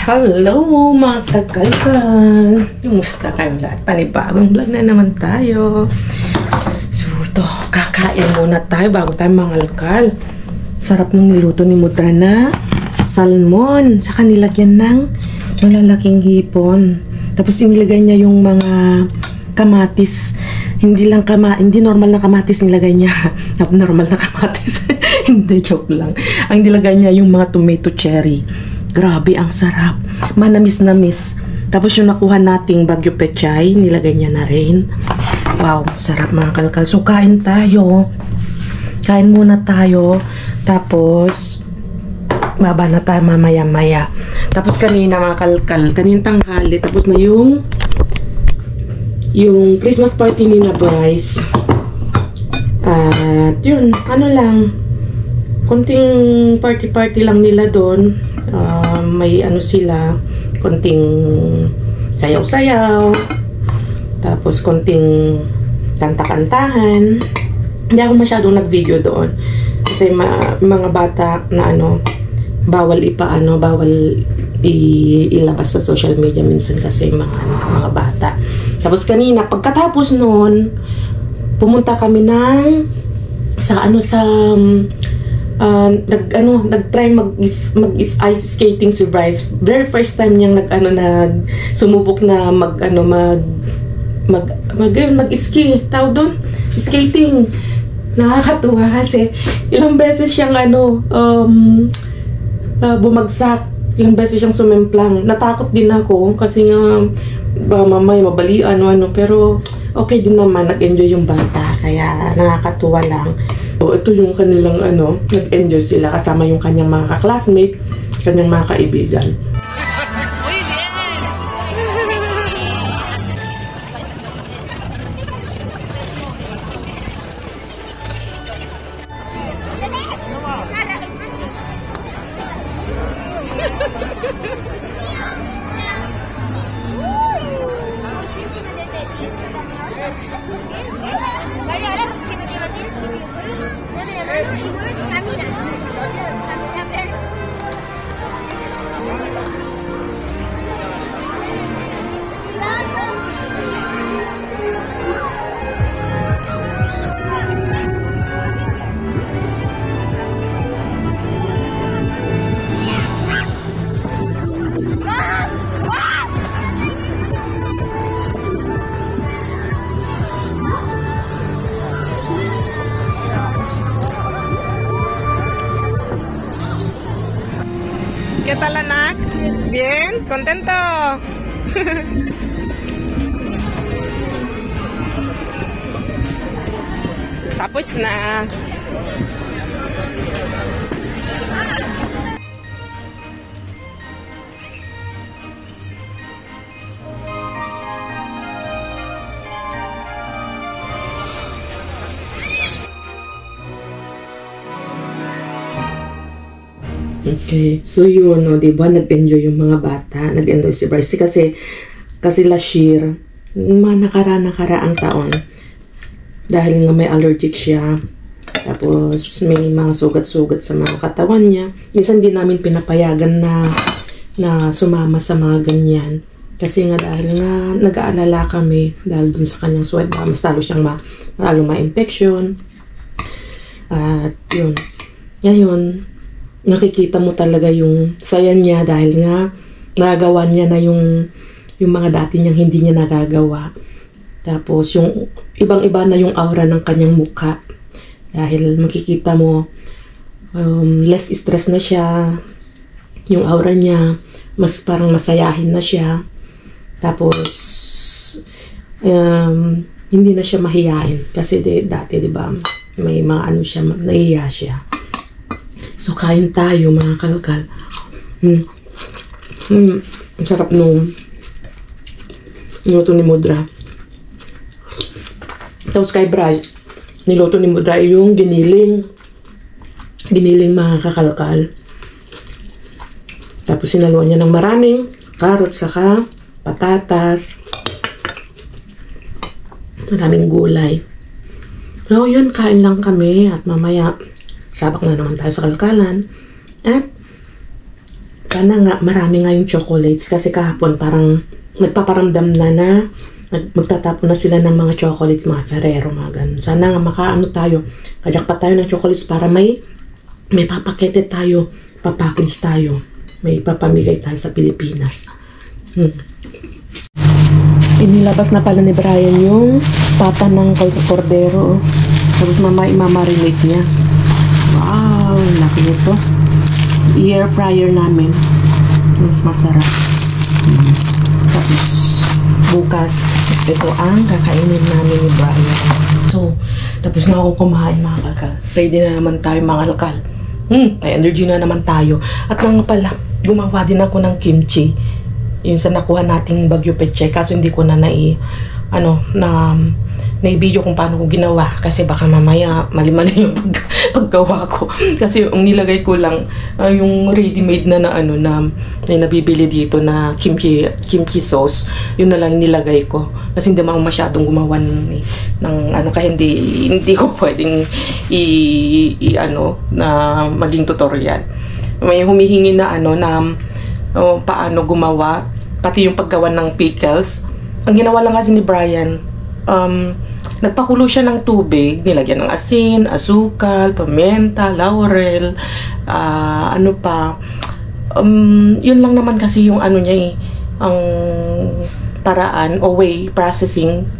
Hello mga kakalkan! Kumusta kayong lahat? Panibagong vlog na naman tayo. So ito, kakain muna tayo bago tayo mangalkal. Sarap nung niluto ni Mudra na salmon. Saka nilagyan ng malalaking hipon. Tapos inilagay niya yung mga kamatis. Hindi normal na kamatis nilagay niya. Abnormal na kamatis. Hindi, joke lang. Ang nilagay niya yung mga tomato cherry. Grabe, ang sarap. Manamis-namis. Tapos yung nakuha nating Bagyo Pechay, nilagay niya na rin. Wow, sarap mga kalkal. So, kain tayo. Kain muna tayo. Tapos, baba na tayo mamaya-maya. Tapos kanina mga kalkal, kaninang tanghali, tapos na yung Christmas party ni na Bryce. At yun, ano lang, konting party-party lang nila doon. May ano sila, konting sayaw-sayaw, tapos konting kanta-kantahan. Hindi ako masyadong nag-video doon kasi mga bata na ano, bawal ilabas sa social media minsan kasi mga bata. Tapos kanina pagkatapos noon, pumunta kami nag-try mag-ice skating si Bryce. Very first time niyang sumubok na mag-ski. Tawag doon, skating. Nakakatuwa kasi ilang beses siyang bumagsak. Ilang beses siyang sumemplang. Natakot din ako kasi nga mamay mabalian pero okay din naman, nag-enjoy yung bata. Kaya nakakatuwa lang. So, ito yung kanilang nag-enjoy sila kasama yung kanyang mga ka-classmate, kanyang mga kaibigan. ¿Qué tal, Anak? Bien, contento. Tapos na. Okay, so yun, diba, nag-enjoy yung mga bata, nag-enjoy si Bryce kasi last year, nakaraang taon, dahil nga may allergic siya, tapos may mga sugat-sugat sa mga katawan niya. Minsan din namin pinapayagan na sumama sa mga ganyan, kasi nga dahil nga nag-aalala kami dahil dun sa kanyang sweat, mas talo siyang ma-infection. At yun, ngayon, nakikita mo talaga yung saya niya dahil nga nagawa niya na yung mga dati niyang hindi niya nagagawa. Tapos yung ibang-iba na yung aura ng kanyang mukha dahil makikita mo less stress na siya, yung aura niya mas parang masayahin na siya. Tapos hindi na siya mahiyain kasi dati, di ba, may mga siya, nahiya siya. So, kain tayo mga kalkal. Ang sarap nung niluto ni Mudra. Tapos kay Bryce, niluto ni Mudra yung giniling mga kakalkal. Tapos sinaluan niya ng maraming karot saka patatas. Maraming gulay. So, yun, kain lang kami at mamaya sabak na naman tayo sa kalkalan. At Sana nga marami nga yung chocolates kasi kahapon parang nagpaparamdam na magtatapon na sila ng mga chocolates, mga Ferrero, mga ganun. Sana nga makaano tayo, kajakpat tayo ng chocolates para may papakete tayo, papackage tayo, may papamigay tayo sa Pilipinas. Inilabas na pala ni Brian yung pata ng cordero. Tapos imamarinate niya. Wow, laki nito. Air fryer namin. Mas masarap. Tapos bukas, ito ang kakainin namin ni Brian. So, tapos na akong kumain, mga kalkal. Ready na naman tayo, mga kalkal. May energy na naman tayo. At nga pala, gumawa din ako ng kimchi. Yung sa nakuha nating Bagyo Peche. Kaso hindi ko na na-video kung paano ko ginawa. Kasi baka mamaya mali-mali yung paggawa ko. Kasi yung nilagay ko lang yung ready-made na nabibili dito na kimchi na yun na lang nilagay ko. Kasi hindi naman masyadong gumawa ng kaya hindi ko pwedeng na maging tutorial. May humihingi na paano gumawa, pati yung paggawa ng pickles. Ang ginawa lang kasi ni Brian, nagpakulo siya ng tubig, nilagyan ng asin, asukal, pamenta, laurel, yun lang naman kasi yung niya ang paraan o way, processing,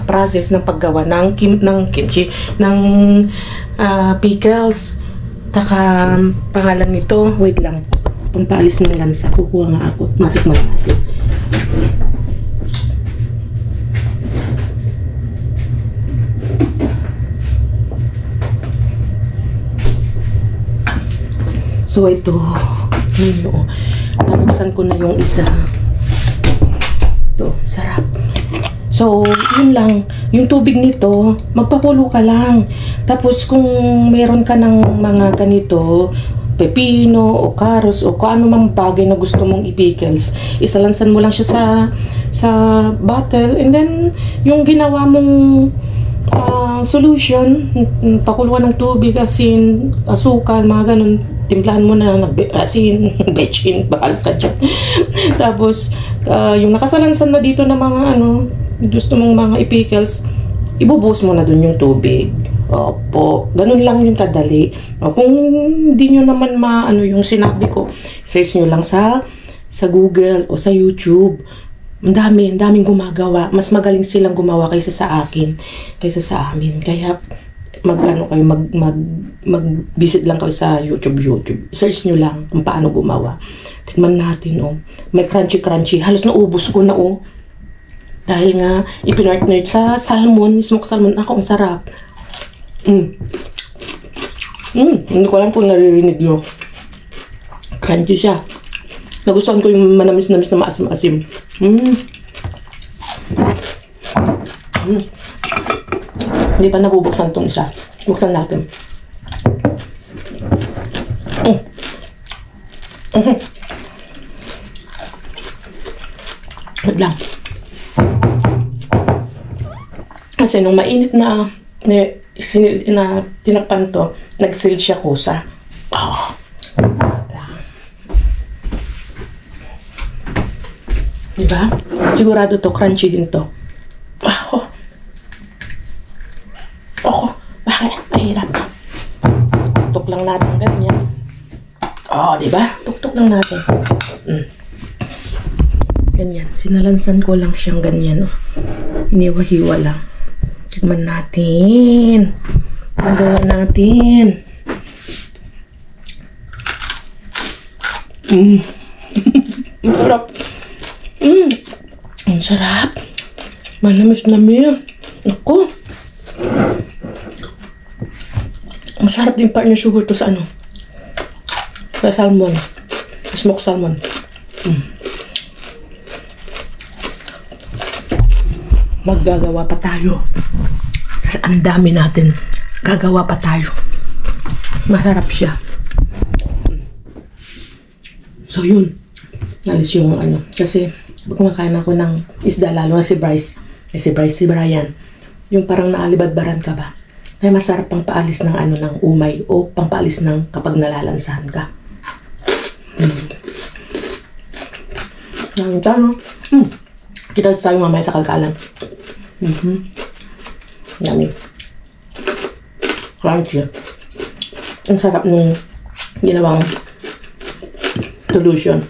process ng paggawa ng kimchi, ng pickles. Taka pangalan nito, wait lang, pampaalis ng lansa, kukuha nga ako, matikman natin. So ito, nabuksan ko na yung isa. Ito, sarap. So, yun lang. Yung tubig nito, magpakulo ka lang. Tapos kung meron ka ng mga ganito, pepino o karos o kung ano mang bagay na gusto mong i-pickles, isalansan mo lang siya sa bottle, and then yung ginawa mong solution, pakuluan ng tubig, asin, asukal, mga ganun, timplahan mo na asin, bechin, bakal ka dyan. Tapos yung nakasalansan na dito na mga gusto mong mga i-pickles, ibubuhos mo na dun yung tubig. Opo, ganun lang yung kadali. Kung hindi nyo naman yung sinabi ko, search nyo lang sa Google o sa YouTube. Ang daming gumagawa. Mas magaling silang gumawa kaysa sa akin, kaysa sa amin. Kaya mag-visit lang kayo sa YouTube. Search nyo lang kung paano gumawa. Tignan natin, may crunchy. Halos naubos ko na, dahil nga ipinartner sa salmon, smoked salmon. Ang sarap. Hindi ko alam kung naririnig nyo. Crunchy siya. Nagustuhan ko yung manamis-namis na maasim-asim. Hindi pa nabubuksan itong isa. Buksan natin. Wait lang. Kasi nung mainit na tinakpan to, nag-seal siya kusa. Diba? Sigurado to, crunchy din to. Bakit? Mahirap. Tuktok lang natin ganyan. Diba? Tuktok lang natin. Ganyan. Sinalansan ko lang siyang ganyan. Hiniwa-hiwa lang. Tignan natin. Magawa natin. Ang sarap. Ang sarap. Manamis-namis. Ako. Masarap din partner sugar to sa sa salmon. Smoked salmon. Maggagawa pa tayo. Ang dami natin. Gagawa pa tayo. Masarap siya. So yun. Nalis yung kasi pag kumakain ako ng isda, lalo na si Brian, yung parang naalibadbaran ka ba? Kaya masarap pang paalis ng ng umay o pang paalis ng kapag nalalansahan ka. Tano. Kita tayo mamaya sa kalkalan. Yummy. Crunchy. Ang sarap nung ginawang solution.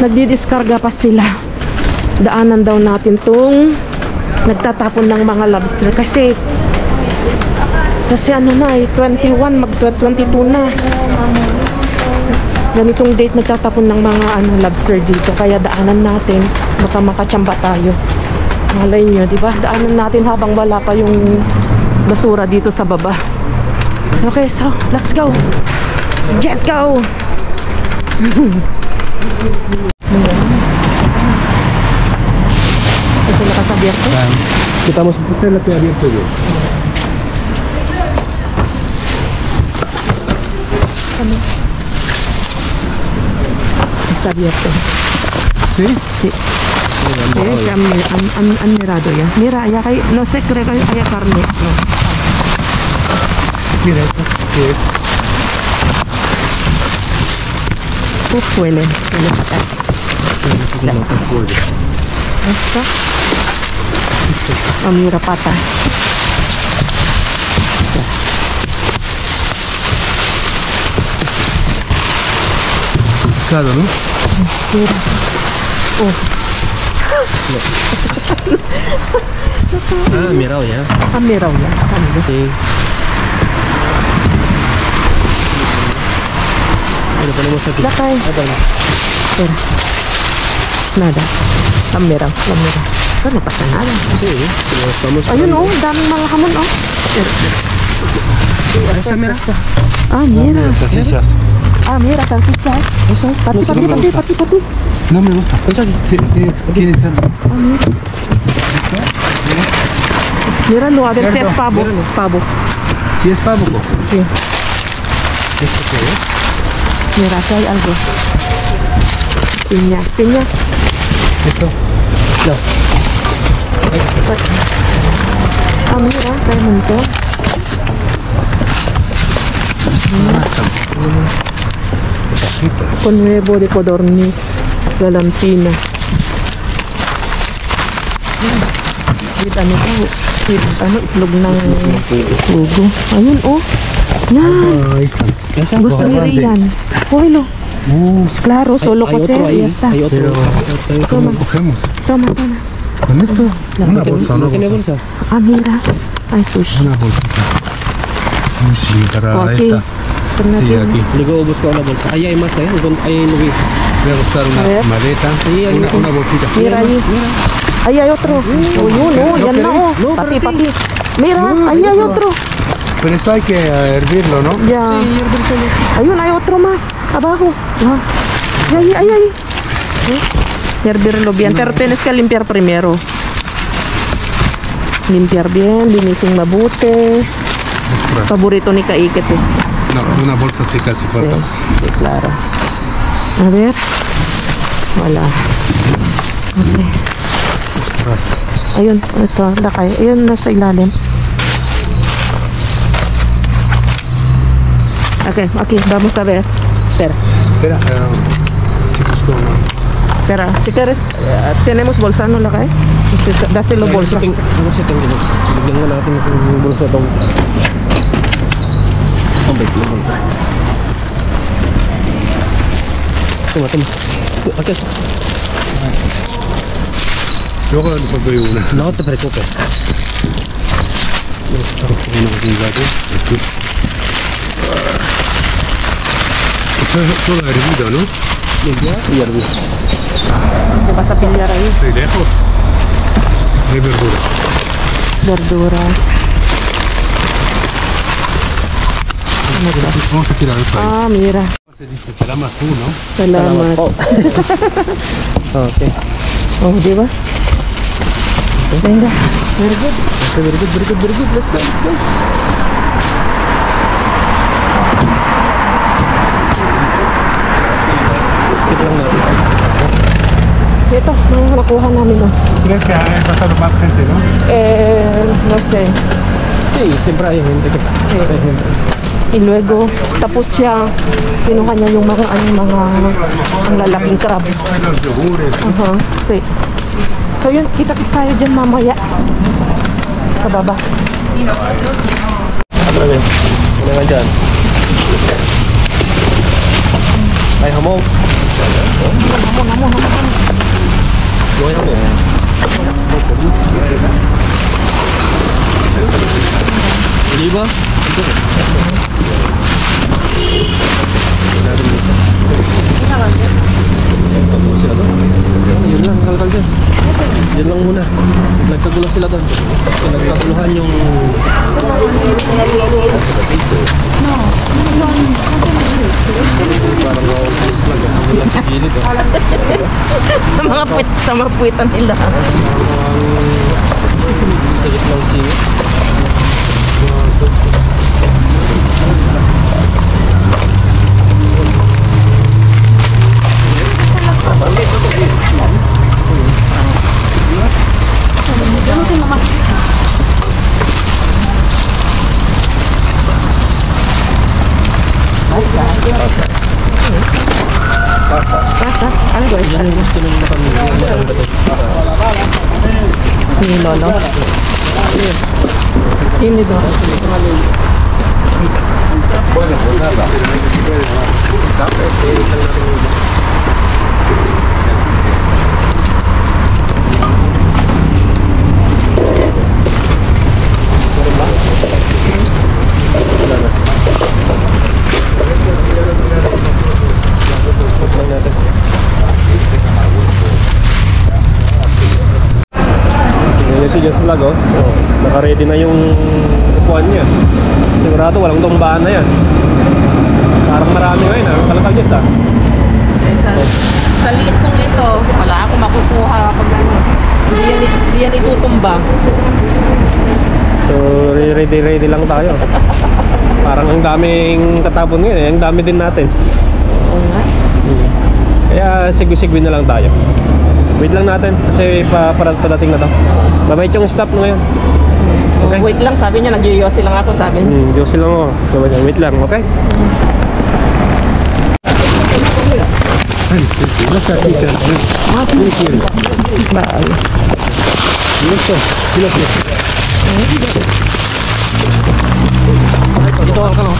Nagdidiskarga pa sila. Daanan daw natin tong nagtatapon ng mga lobster kasi ano na 21 mag 22 na. Ganitong date nagtatapon ng mga lobster dito, kaya daanan natin, baka makachamba tayo. Malay nyo, di ba? Daanan natin habang wala pa yung basura dito sa baba. Okay, so let's go. Let's go. Ito nakasabierto? Kita mau sebutin lebih abierto yo. Está abierto. ¿Sí? Sí. Han mirado ya. Mira, allá hay, no sé, creo que hay carne. No. Mira esto, ¿qué es? Huele fatal. Esta. Oh, mira, pata. Pescado, ¿no? Mira. Oh. Ah, mirado ya. Han mirado ya. Sí. Lo ponemos aquí. La cae. Espera. Nada. Han mirado. Pero no pasa nada. Sí, lo estamos. Ayun oh, daming mga hamon oh. Esa mira. Ah, mira. Salchichas. Ah, mira, salchicha. Esa. Pati. No me gusta. Esa ¿quién es? Ah, mira. Míralo, a ver si es pavo. Míralo. Pavo. Si es pavo. Sí. ¿Esto qué es? Mira, aquí hay algo. Piña. Esto. No. Ah, mira, hay un montón. Con nuevo de codorniz, galantina. Itlog ng pugo. Ayun, oh. Ahí están. Esa Gusto ni Rian. Cógelo. Claro, solo coser y ya está. Hay otro. ¿Cómo cogemos? Toma. ¿Con esto? Una bolsa, ¿no? ¿Tiene bolsa? Ah, mira. Hay sushi. Una bolsita. Sushi para Aquí. esta. Sí, aquí. Luego busco una bolsa. Ahí hay más, ¿eh? Ahí no vi. Voy a buscar A ver. una maleta. Sí, hay una bolsita. Mira ahí. Ahí hay otro. Oh, yan na oh. No, Pati. Mira, ahí hay otro. Pero esto hay que hervirlo, ¿no? Ya. Ayun, hay otro más. Abajo. Ah. Ahí. Hervirlo bien. Pero tienes que limpiar primero. Limpiar bien, linisin mabuti. Ostras. Paborito ni Kaikit eh. No, una bolsa sí casi Sí, falta. sí, claro. A ver. Wala. Okay. Ostras. Ayun, ito, lakay. Ayun, nasa ilalim. Okay, vamos a ver. Espera, Si busco una. espera. Si quieres, tenemos bolsa, ¿no, lakay? Dáselo bolsa. Bolsa tengo bolsa. Bigyan mo natin yung bolsa itong. Toma. Okay. Luego después doy una. No te preocupes. Así. Esto es todo hervido, ¿no? Limpiar y hervir. ¿Qué vas a pillar ahí? Estoy lejos. Hay verdura. Verduras. Vamos a tirar esto ahí. Ah, mira. Se dice, será más tú, ¿no? Salamat. Okay. Oh, di ba? Venga. Very good. Let's go. Tip lang natin. Ito, mga nakuha namin. Oh. ¿Crees que ha pasado más gente, no? No sé. Sí, siempre hay gente kasi. Hay gente. Y luego, tapos siya, kinuha niya yung mga, ang lalaking crab. Hay los yogures. Sí. So yun, kita-kita tayo dyan mamaya. Sa baba. Ano yun? Ano nga dyan? Ay, hamog. Buhay hamog. Hindi ba? Sila doon. Yun lang, kalkaldes. Yun lang muna. Nagkagulo sila doon. Nagkaguluhan yung... Parang office lang. Wala sa gilid. Sa mga puwitan nila. Sagit lang siya. Pasa? Ano ba? Yan yung gusto nung pamilya. Ni Lolo? Hindi daw. Si Just Vlog, oh. Naka-ready na yung upuan niya. Sigurado walang tumbaan na yan. Parang marami ngayon, ah. Kalakal Just, ah. Sa liit kong ito, wala akong makukuha pag ano. Hindi yan itutumba. So, ready lang tayo. Parang ang daming tatapon ngayon, eh. Ang dami din natin. Oo nga. Kaya sigwi-sigwi na lang tayo. Wait lang natin kasi parating na to. Babait yung stop na ngayon. Okay. Wait lang, sabi niya, nag-yoyosi lang ako, sabi niya. Yosi lang ako. So, wait lang, okay? Baal. Dito ka no?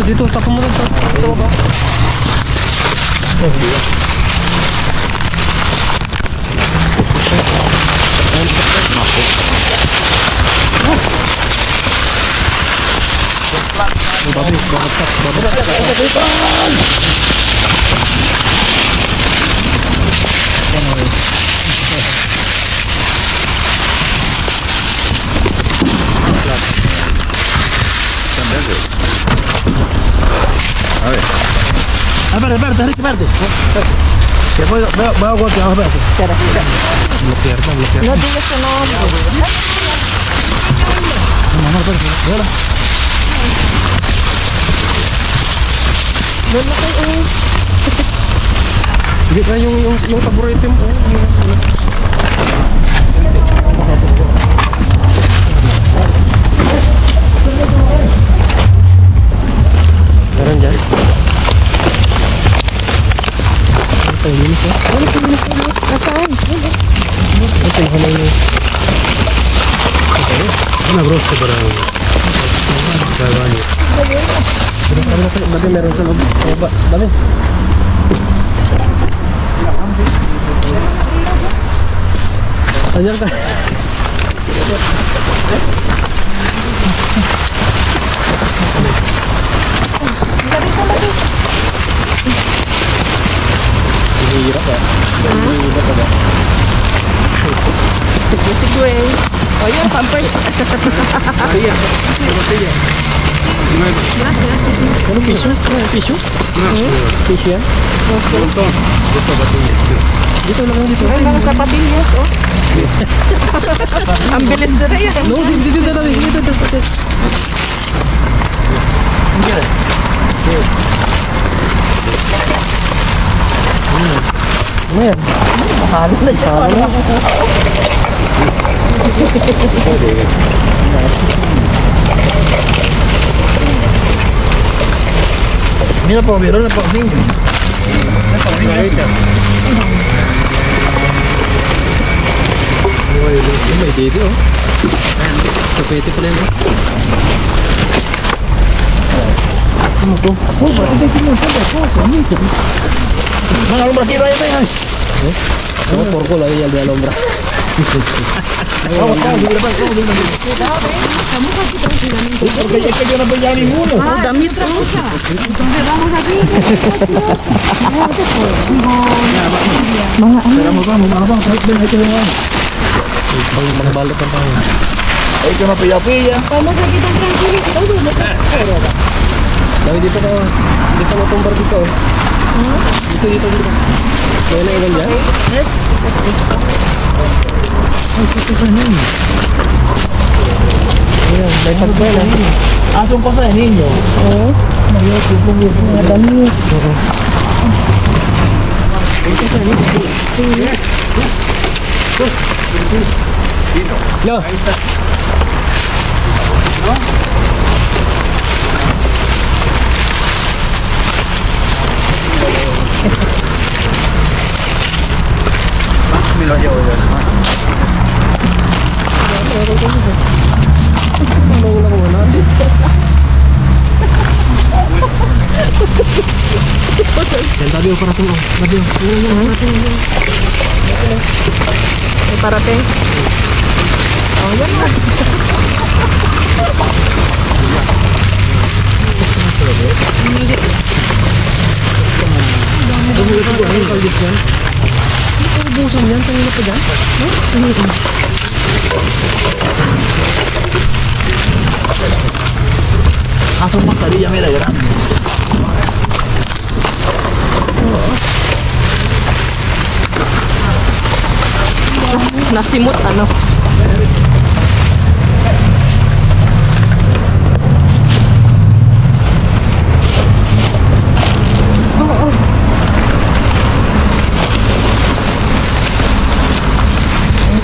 Dito, tapo mo lang. Dito ba? Verde. Que voy a golpear, verde. Bloquear. No digas su nombre. Doon na kayo. Hindi ka yung paborito mo. Meron dyan. Ito yung linis ya. Ano yung linis na? Nasaan? Ito yung hanay mo. Una broste para el baño. Babi meron sa loob. Babi. Ayan ka. Hirap eh. Hirap ba? Sige. O yan, pampers. Ano piso? Piso? Piso yan? Dito lang dito. Ay, mga sapatillas, oh. Ang bilis na rin yan. No, dito na lang. Dito. Ano yan? Mahalo na dyan. Mahalo na. Hindi na po, meron na po. May dito oh. Kapete pala yun. Ano to? Oh, bakit ito mo? Mga alumbra kira ito yan. Ano, porko lagi yan di alumbra. Kaya na bayani muna. Damit mo siya. Mga balot ang tayo. Ay, ka mapaya-paya. Dami dito ka. Dito mo tumbar dito oh. Dito. Kaya na ilan dyan? Ayan, may pagkwela. Asong pa sa ninyo. Oo. Mga damit. No. Yan tadi operating oh. Tadi May parating. Oh, yan na. ubusan yan, kanina pa dyan. Asong pa tadi yang merah. Nasimut ano.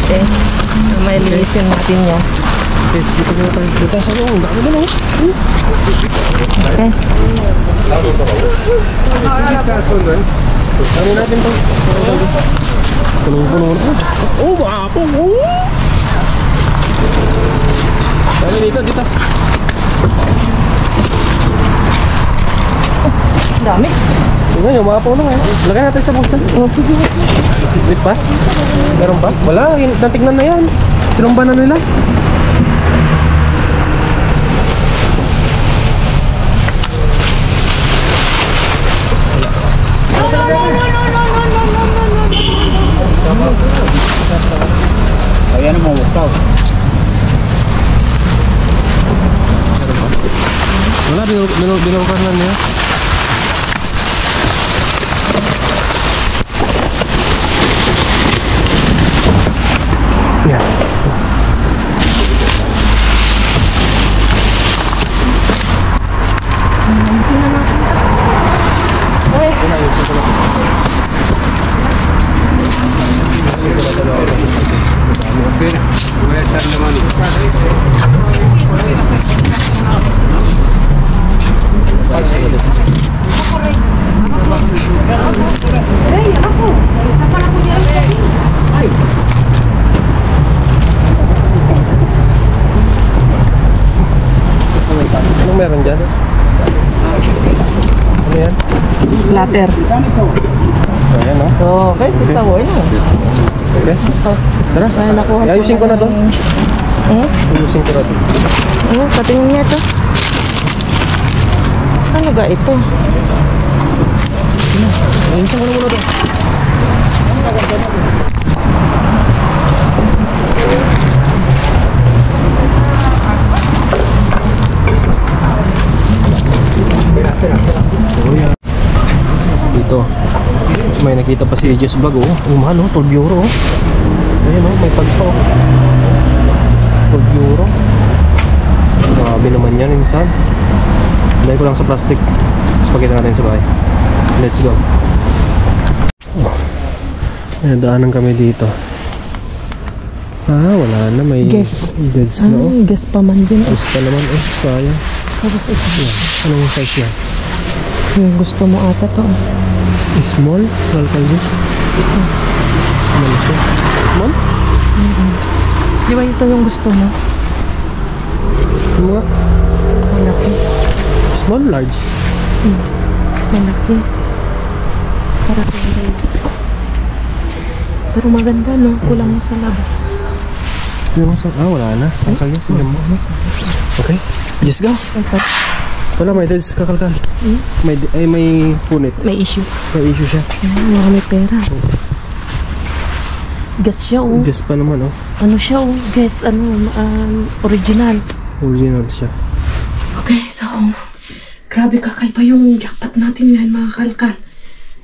Okay. May lilisin natin yan. Okay, dito na tayo. Dito sa loob. Dami na lang. Okay. Ano natin to? Punong-puno na. Oh, wapo! Dali dito, dito. Dami. Tingnan nyo, mga puno eh. Lagay natin sa bulsa. Wait pa? Meron ba? Wala, natignan na yan. Sinumba na nila. Ayan mo, wow. Wala, binukan na niya. Yan. Anong meron dyan? Ano yan? Platter. Ayan o. Oh, okay, sista boy na. Okay. Tara. Ay, nakuha ko Ayusin ko na to. Ayusin ko na to. Patingin niya to. Ano ga ito? Ayusin ko na muna to. Dito may nakita pa si Just Vlog oh. Mahal oh, 12 euro oh. Ayan oh, may pagpa oh. 12 euro. Grabe naman yan insan. Dahil ko lang sa plastic. Tapos pakita natin sa bahay. Let's go. Daanan kami dito. Wala na. May Guess. Guess na Guess pa man din. Guess pa naman sayang. Tapos ito. Anong size na? Yung gusto mo ata to. Small? Kalkalis? Small siya. Small? Di ba ito yung gusto mo? Mga Malaki. small, large. Malaki. Para pero maganda no, kulang sa labo. Wala na. Kalkalis. Okay. Yes, go. Ito. Wala, may deads kakalkal. May punit. May issue. May issue siya. May pera. Guess siya oh. Guess pa naman Ano siya oh? Guess original. Original siya. Okay, so grabe kakaiba yung jackpot natin ngayon mga kalkal.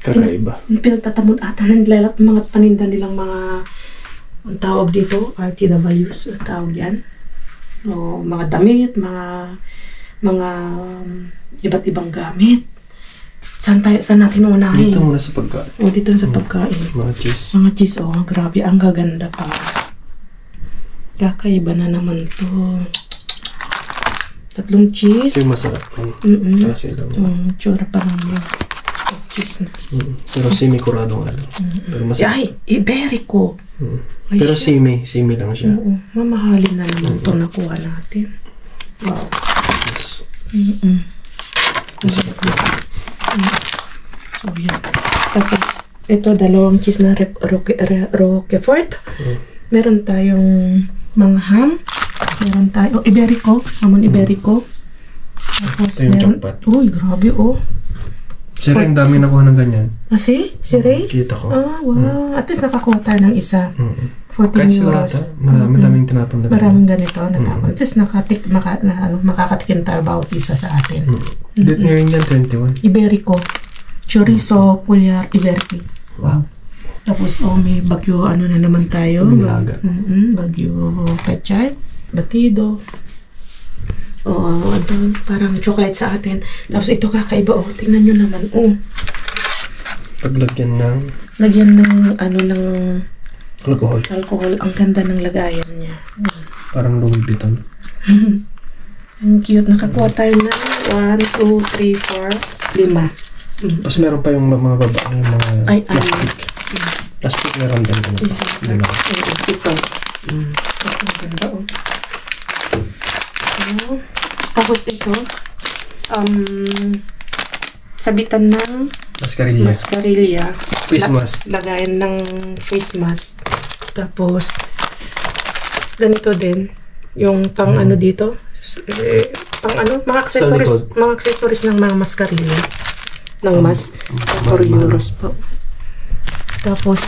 Kakaiba. Pinagtatamon ata ng lalat mga paninda nilang mga ang tawag dito, RTWs, ang tawag yan. Mga damit, mga iba't ibang gamit. Saan natin unahin? Dito muna sa pagkain. Dito sa pagkain. Mga cheese. Mga cheese, grabe, ang gaganda pa. Kakaiba na naman to. 3 cheese. Ito yung masarap. Kasi lang. Tsura pa lang yun. Cheese na. Pero semi-kurado nga lang. Pero masarap. Ay, Iberico. Ay, Pero siya. semi lang siya. Oo, mamahalin na naman ito nakuha natin. Wow. Yes. Masarap na. So, yan. Tapos, ito, 2 cheese na Roquefort. Meron tayong mga ham. Meron tayong Iberico. Hamon Iberico. Tapos, Ito yung meron... jackpot. Uy, grabe, Si Ray, ang dami nakuha ng ganyan. Si Ray? Kita ko. Wow. At least nakakuha tayo ng isa. 14 Kahit sila euros. ata, daming tinapon na. Maraming ganito natapon. At least makakatikim tayo bawat isa sa atin. Dito ngayon yan, 21. Iberico. Chorizo, Pulyar, Iberico. Wow. Tapos, may bagyo, na naman tayo. Nilaga. Bagyo pechay, batido. Parang chocolate sa atin. Tapos ito kakaiba, tingnan nyo naman, Paglagyan ng lagyan ng, ng alcohol. Ang ganda ng lagayan niya. Parang Louis Vuitton. Ang cute. Nakakuha tayo ng 1, 2, 3, 4, 5. Tapos meron pa yung mga babae, yung mga plastic. Plastic meron din. Ito. Ang ganda, Tapos ito, sabitan ng mascarilya. Face mask. Lagayan ng face mask. Tapos, ganito din. Yung pang dito. Mga accessories ng mga mascarilya. Ng mask. 4 euros po. Tapos,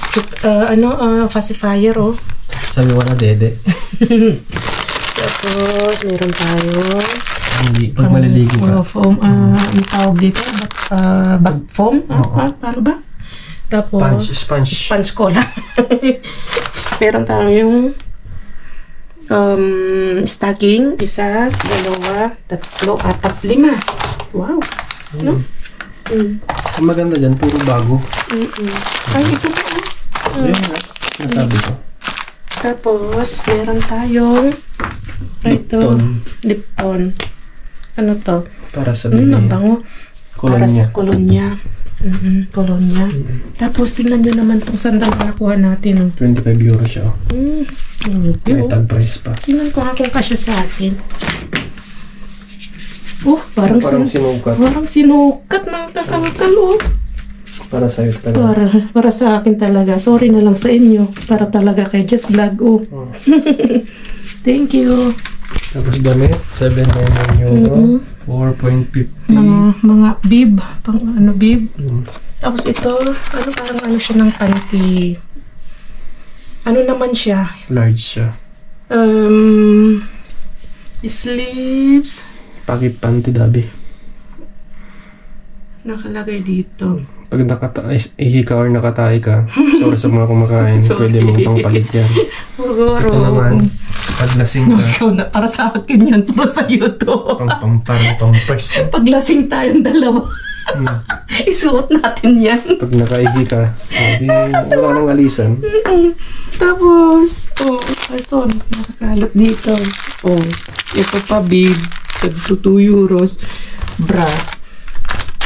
pacifier, Sabi wala dede. Tapos, meron tayo Pag maliligo ka. foam, ang tawag dito, back foam? Paano ba? Tapos, sponge cola. Meron tayong stocking, 1, 2, 3, 4, 5. Wow! No? Ang maganda dyan, puro bago. Ay, ito ba? Ayun nga, nasabi ko. Tapos, meron tayong Lipton. Ano to? Para sa bibig. Ang bango. Para sa kolonya. Kolonya. Tapos, tingnan nyo naman itong sandal na nakuha natin. 25 euro siya. May tag price pa. Tingnan ko kung kasya sa atin. Parang sinukat. Parang sinukat ng kakalkal. Para sa'yo talaga. Para sa akin talaga. Sorry na lang sa inyo. Para talaga kay Just Vlog. Thank you. Tapos damit, 7.99 euro. 4.50. Mga bib. Bib. Tapos ito, parang siya ng panty. Naman siya? Large siya. Sleeves. Pakit panty dabi. Nakalagay dito. Pag ihika or nakatahi ka, sorry sa mga kumakain, pwede mong pangpalit yan. Siguro. Ito naman, pag lasing ka. Para sa akin yan, para sa YouTube. Pampers. Pag lasing tayong dalawa. Isuot natin yan. Pag nakaihi ka, hindi wala nang alisan. Tapos, ito, nakakalat dito. Ito pa, babe. Ito 2 euros. Bra.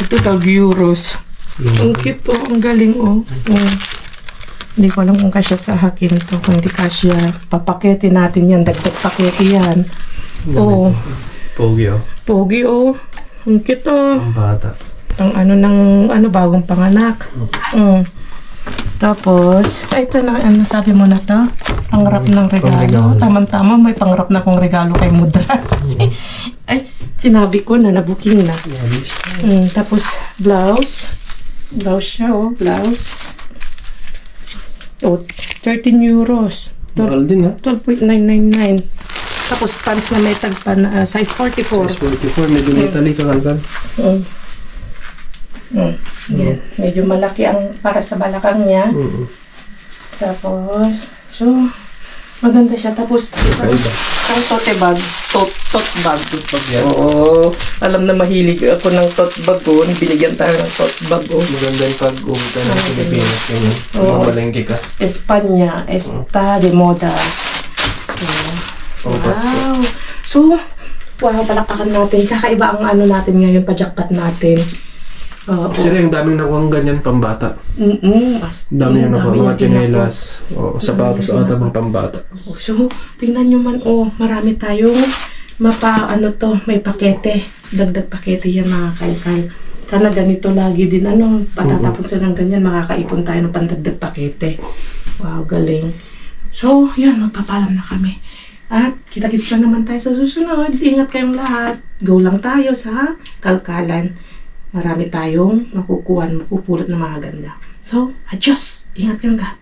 Ito 12 euros. Ang cute po, ang galing, Hindi ko alam kung kasya sa akin to. Kung hindi kasya, papakete natin yan. Dagdag pakete yan. Pogi, Pogi, Ang cute, Ang bata. Ang bagong panganak. Tapos, ito na, sabi mo na to? Pangrap ng regalo. Tama-tama, may pangrap na kong regalo kay Mudra. Ay, sinabi ko na, nabuking na. Tapos, blouse. Blouse siya, blouse. 13 euros. Mahal din, ha? 12.999. Tapos, pants na may tagpa na size 44. Size 44, medyo Italy ka kalkan. Yan. Medyo malaki ang para sa balakang niya. Tapos, so, maganda siya. Tapos, isang tote bag. Tote bag. Yan. Oo. Alam na mahilig ako ng tote bag ko. Binigyan tayo ng tote bag ko. Maganda yung pag-uwi ka ng Pilipinas. Mamalengke ka. Espanya. Está de moda. Wow. So, palakpakan natin. Kakaiba ang natin ngayon, pa-jackpot natin. Sila yung daming nakuha ng ganyan pambata. Dami yung nakuha mga chinelas. Sapatos o ata mga pambata. So, tingnan nyo man, marami tayong may pakete. Dagdag pakete yan, mga kalkal. Sana ganito lagi din, patatapon sila ng ganyan, makakaipon tayo ng pandagdag pakete. Wow, galing. So, yun, magpapalam na kami. At kita-kits na naman tayo sa susunod. Ingat kayong lahat. Go lang tayo sa kalkalan. Marami tayong mapupulot na mga ganda. So, adios! Ingat kayong lahat.